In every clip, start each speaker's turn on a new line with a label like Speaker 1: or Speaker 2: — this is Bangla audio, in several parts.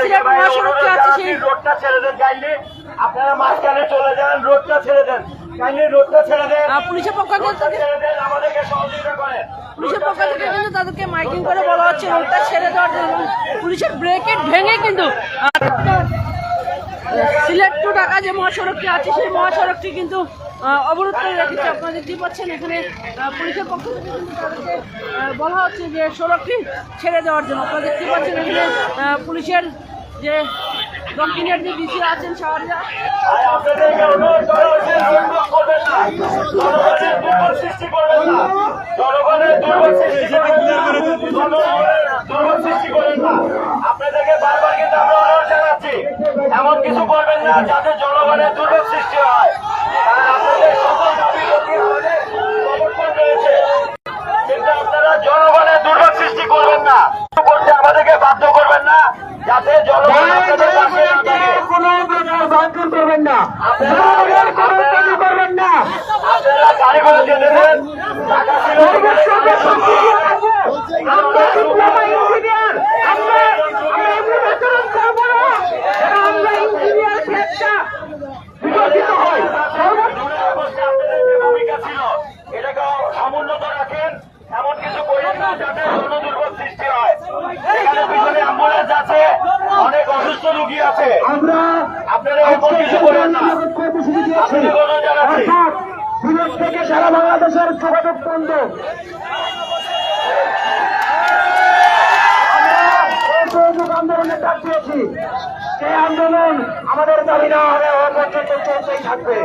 Speaker 1: সিলেট মহাসড়কে আছে সেই
Speaker 2: রোডটা ছেড়ে দেন কাইন্ডলি, আপনারা মাঝখানে চলে যান, রোডটা ছেড়ে দেন কাইন্ডলি, রোডটা ছেড়ে দেন,
Speaker 1: পুলিশের পক্ষ থেকে
Speaker 2: ছেড়ে দেন, আমাদেরকে সহযোগিতা করেন।
Speaker 1: পুলিশের পক্ষ থেকে কিন্তু তাদেরকে মাইকিং করে বলা হচ্ছে রোডটা ছেড়ে দেওয়ার জন্য। পুলিশের ব্রেকেট ভেঙে কিন্তু সিলেট টু ঢাকা যে মহাসড়কটি আছে সেই মহাসড়কটি কিন্তু অবরোধ করে রেখেছে। আপনারা দেখতে পাচ্ছেন এখানে পুলিশের পক্ষ থেকে কিন্তু তাদেরকে বলা হচ্ছে যে সড়কটি ছেড়ে দেওয়ার জন্য। আপনারা দেখতে পাচ্ছেন এখানে পুলিশের যে দক্ষিণের যে ডিসি আছেন শাহরিয়া,
Speaker 2: আপনাদেরকে অনুরোধ করা হচ্ছে দুর্ভোগ করবেন না, জনগণের দুর্ভোগ সৃষ্টি করবেন না, জনগণের দুর্ভোগ সৃষ্টি করবেন না। আপনাদেরকে বারবার কিন্তু আমরা অনুরোধ জানাচ্ছি এমন কিছু করবেন না যাতে জনগণের দুর্ভোগ সৃষ্টি হয়। কারণ আপনাদের সকল দাবি সমর্থন রয়েছে, কিন্তু আপনারা জনগণের দুর্ভোগ সৃষ্টি করবেন না, করতে আমাদেরকে বাধ্য করবেন না যাতে জনগণ আপনাদের পাশে না থাকে। কোনো ভাঙচুর করবেন না, আপনারা গাড়ি করে যেতে দেন। ঢাকা ভূমিকা ছিল এটাকে সমুন্নত রাখেন, এমন কিছু করেন না যাতে জনদুর্ভোগ সৃষ্টি হয়। এখানে পিছনে অ্যাম্বুলেন্স আছে, অনেক অসুস্থ রোগী আছে, আপনারা এমন কিছু করেন না। আপনাদের অনুরোধ জানাচ্ছি সিলেট থেকে সারা বাংলাদেশের যোগাযোগ বন্ধ। আন্দোলনের ডাক দিয়েছি, সেই আন্দোলন আমাদের দাবি না হলে পর্যন্ত চলতেই থাকবে।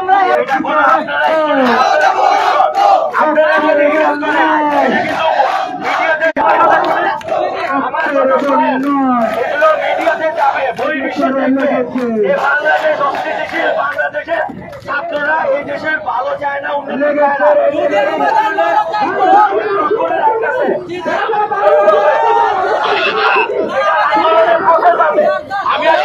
Speaker 2: আমরা মিডিয়াতে যাবে, বহির্বিশ্বে দেখবে যে বাংলাদেশ অস্থিতিশীল, বাংলাদেশের ছাত্ররা এই দেশের ভালো চায় না, উন্নতি চায় না। আমি আর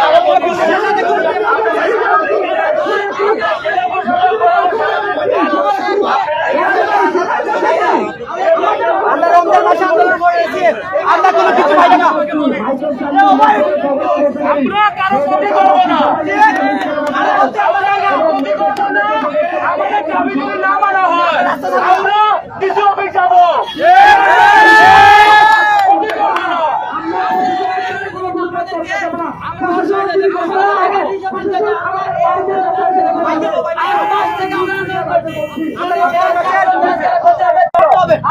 Speaker 2: আমরা রমজান মাসে আন্দোলন করেছি, আমরা কোনো কিছু পাই না, আমরা কারো কপি করবো না, আমাদের দাবি যদি না মানা হয় আমরা কিছু অফিস যাবো।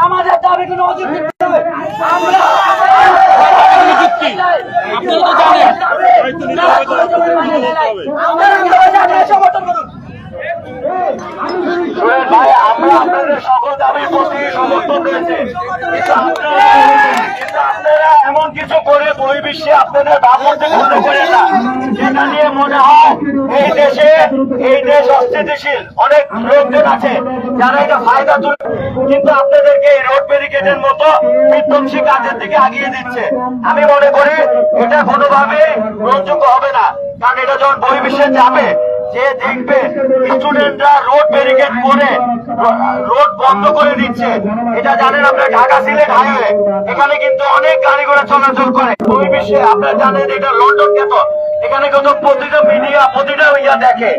Speaker 2: আমাদের দাবি কোনো অযোগ্য হবে, আমরা সমর্থন করুন ভাই, আমরা আপনাদের সকল দাবির প্রতি সমর্থন রয়েছে, কিন্তু আপনারা এমন কিছু করে বহির্বিশ্বে আপনাদের ভাবমূর্তি মনে করেন না, যেটা নিয়ে মনে হয় এই দেশ অস্থিতিশীল, অনেক লোকজন আছে যারা এটা ফায়দা তুলে, কিন্তু আপনাদেরকে এই রোড ব্যারিকেডের মতো বিধ্বংসী কাজের দিকে আগিয়ে দিচ্ছে। আমি মনে করি এটা কোনোভাবেই গ্রহণযোগ্য হবে না, কারণ এটা যখন বহির্বিশ্বে যাবে, যে দেখবে স্টুডেন্টরা রোড ব্যারিকেড করে রোড বন্ধ করে দিচ্ছে। এটা জানেন আপনার ঢাকা সিলেট হাইওয়ে, এখানে কিন্তু অনেক গাড়ি ঘোড়া চলাচল করে। বহির্বিশ্বে আপনারা জানেন এটা লন্ডন খ্যাত, এখানে কিন্তু প্রতিটা মিডিয়া প্রতিটা ইয়া দেখে,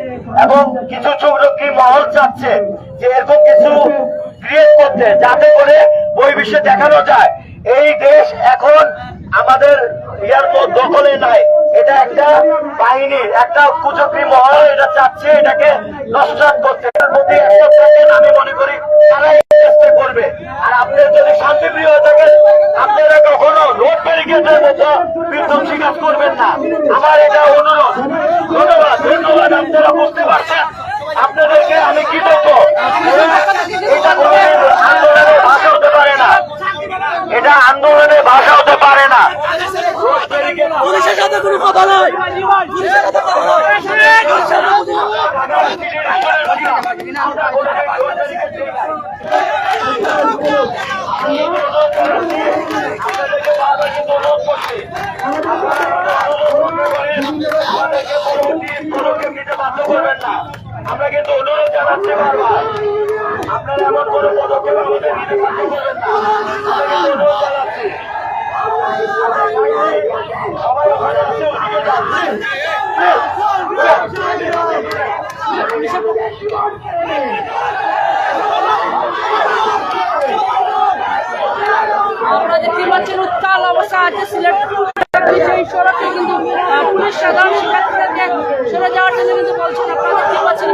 Speaker 2: এবং কিছু চৌরকি মহল চাচ্ছে যে এরকম কিছু ক্রিয়েট করতে, যাতে করে বহির্বিশ্বে দেখানো যায় এই দেশ এখন আমাদের ইয়ার দখলে নাই। এটা একটা বাহিনীর একটা কুচক্রী মহল এটা চাচ্ছে এটাকে নস্বাত করতে। আমি মনে করি তারা চেষ্টা করবে। আর আপনারা যদি শান্তিপ্রিয় হয়ে থাকেন, আপনারা কখনো রোড ব্যারিকেডের মতো বিধ্বংসী কাজ করবেন না, আমার এটা অনুরোধ। ধন্যবাদ ধন্যবাদ, আপনারা বুঝতে পারছেন, আপনাদেরকে আমি কৃতজ্ঞ। এটা কোনো আন্দোলনের ভাষা হতে পারে না, এটা আন্দোলনের ভাষা হতে পারে না।
Speaker 1: পুলিশের সাথে কোনো কথা নাই,
Speaker 2: আমরা কিন্তু অনুরোধ জানাচ্ছি বারবার, আপনারা এমন কোনো পদক্ষেপ আমাদের নিতে করবেন না।
Speaker 1: যে সিলেট সেই সড়কে কিন্তু পুলিশ সাধারণ শিক্ষার্থীদেরকে সরে যাওয়ার জন্য কিন্তু বলছেন। আপনারা দেখতে পাচ্ছেন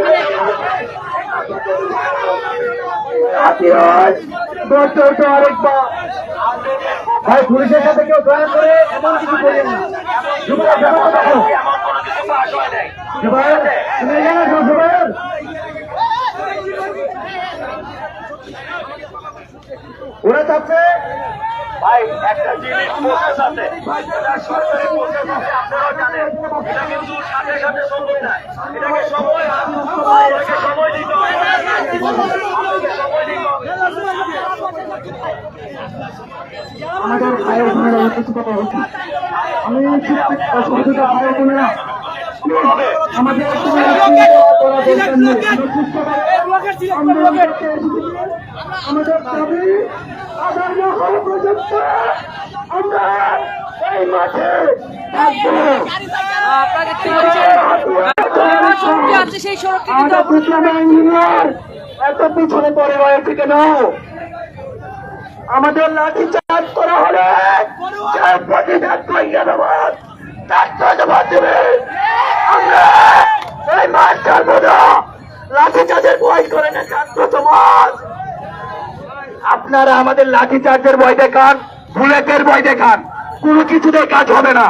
Speaker 3: ভাই পুলিশের সাথে কেউ দয়া করে এমন কিছু করেন না। ওরা চাচ্ছে
Speaker 2: ভাই একটা জিনিস প্রসেস আছে, এটা সরকারি প্রসেস আছে, আপনারাও জানেন। এটা কিন্তু সাথে সাথে সম্ভব না, এটাকে সময় দিতে হবে।
Speaker 3: আমাদের ভাই বোনেরা কিছু কথা বলছি। আমি অসুবিধা ভাই বোনেরা আমাদের আমাদের দাবি আদান্য হওয়া পর্যন্ত আমরা এই মাঠে থাকবো।
Speaker 1: আপনারা দেখতে পাচ্ছেন সড়কটি আছে সেই সড়কটি কিন্তু
Speaker 3: আমাদের ডিপ্লোমা ইঞ্জিনিয়ার এত পিছনে পড়ে রয়েছে কেন? আমাদের লাঠি চার্জ করা হলে প্রতিবাদ দেবে। আমরা এই মাঠ ছাড়বো না, লাঠি চার্জের ভয় করে না ছাত্র সমাজ। আপনারা আমাদের লাঠি চার্জের ভয় দেখান, বুলেটের ভয় দেখান, কোনো কিছুতে কাজ হবে না।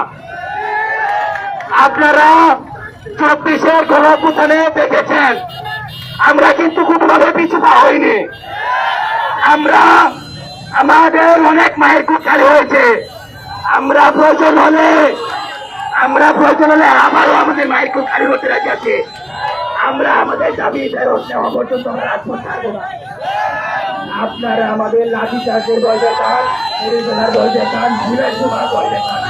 Speaker 3: আপনারা 24-এর গণঅভ্যুত্থানে দেখেছেন আমরা কিন্তু কোনোভাবে পিছু পা হইনি। আমরা আমাদের অনেক মায়ের কুঠারি হয়েছে। আমরা প্রয়োজন হলে আবারও আমাদের মায়ের কুঠারি হতে রাজি আছে। আমরা আমাদের দাবি ফেরত নেওয়া পর্যন্ত আমরা রাজপথ থাকবো না। আপনারা আমাদের লাঠি চার্জের ভয় দেখান, পরিজনের ভয় দেখান, ভুলের সময় ভয় দেখান।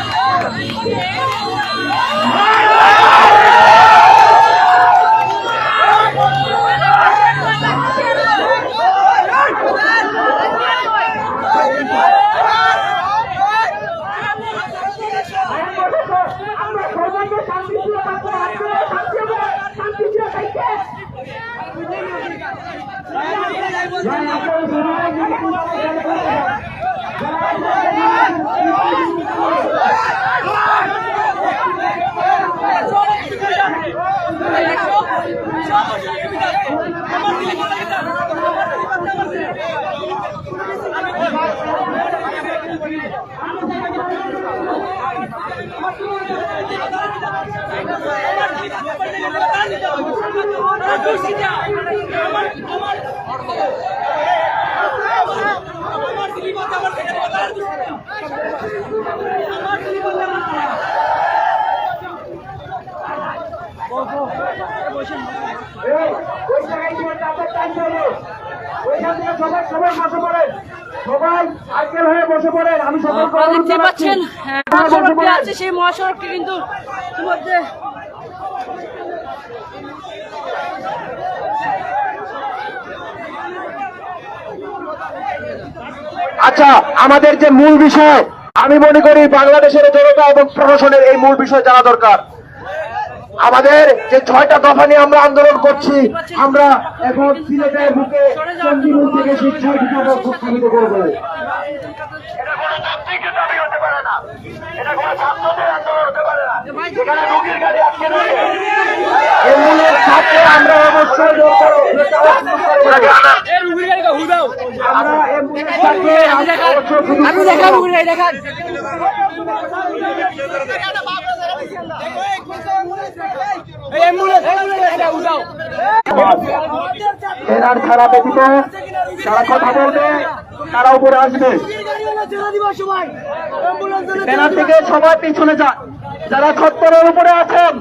Speaker 1: আপনারা দেখতে পাচ্ছেন মহাসড়কটি আছে সেই মহাসড়কটি কিন্তু ইতিমধ্যে
Speaker 3: আচ্ছা, আমাদের যে মূল বিষয়, আমি মনে করি বাংলাদেশের জনতা এবং প্রশাসনের এই মূল বিষয় জানা দরকার। আমাদের যে 6টা দফা নিয়ে আমরা আন্দোলন করছি, আমরা এখন সিলেটের বুকে চণ্ডীমুখ থেকে সেই 6টি দফা প্রস্তাবিত করব।
Speaker 2: এটা কোনো ব্যক্তিগত দাবি হতে পারে না, এটা কোনো ছাত্রদের আন্দোলন হতে পারে না। এখানে রোগীর গাড়ি আটকে রয়েছে,
Speaker 3: এই মূলের সাথে আমরা অবশ্যই আমরা এই মূলের সাথে এনার ছাড়া ব্যতীত যারা কথা বলবে তারা উপরে আসবে। ব্যানার থেকে সবাই পিছনে যান, যারা ছত্তরের উপরে আছেন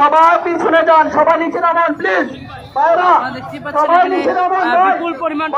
Speaker 3: সবাই পিছনে যান, সবাই নিচে নামান প্লিজ।
Speaker 1: দেখতে পাচ্ছেন এখানে বিপুল পরিমাণ